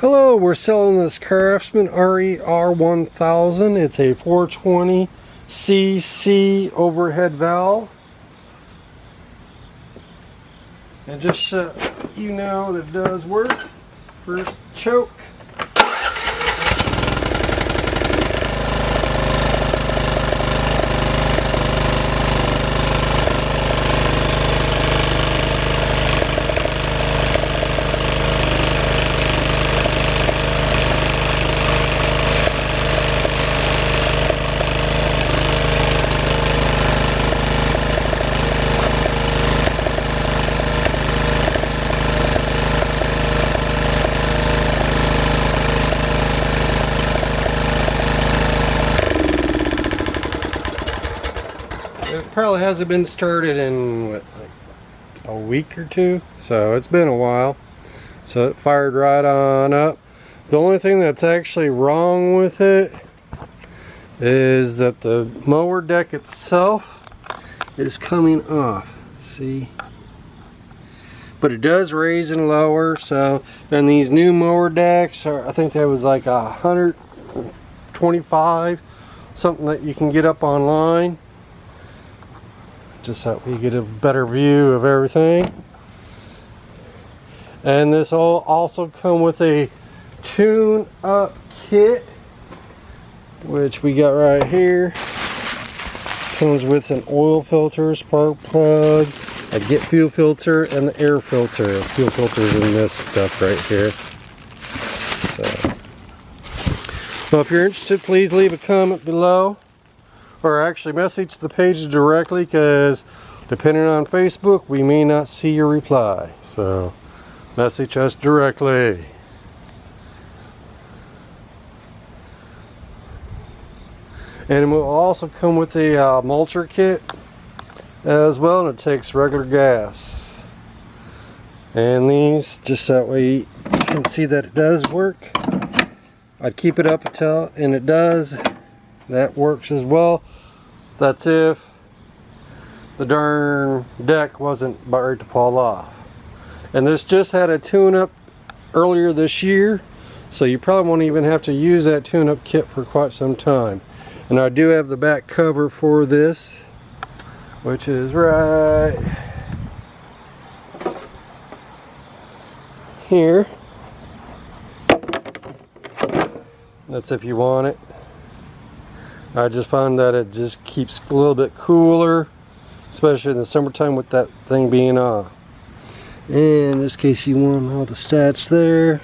Hello, we're selling this Craftsman RER 1000. It's a 420cc overhead valve. And just so you know that it does work, first choke. It probably hasn't been started in what, like a week or two, so it's been a while. So it fired right on up. The only thing that's actually wrong with it is that the mower deck itself is coming off. See? But it does raise and lower. So, and these new mower decks are, I think that was like 125, something that you can get up online. Just so we get a better view of everything. And this will also come with a tune-up kit, which we got right here. Comes with an oil filter, spark plug, a get fuel filter, and the air filter. Fuel filter's in this stuff right here. So, well, if you're interested, please leave a comment below. Or actually message the page directly, because depending on Facebook, we may not see your reply. So message us directly. And it will also come with a mulcher kit as well, and it takes regular gas. And these, just that way you can see that it does work. I'd keep it up until, and it does. That works as well. That's if the darn deck wasn't about ready to fall off. And this just had a tune-up earlier this year, so you probably won't even have to use that tune-up kit for quite some time. And I do have the back cover for this, which is right here. That's if you want it. I just found that it just keeps a little bit cooler, especially in the summertime with that thing being off. And in this case, you want all the stats there.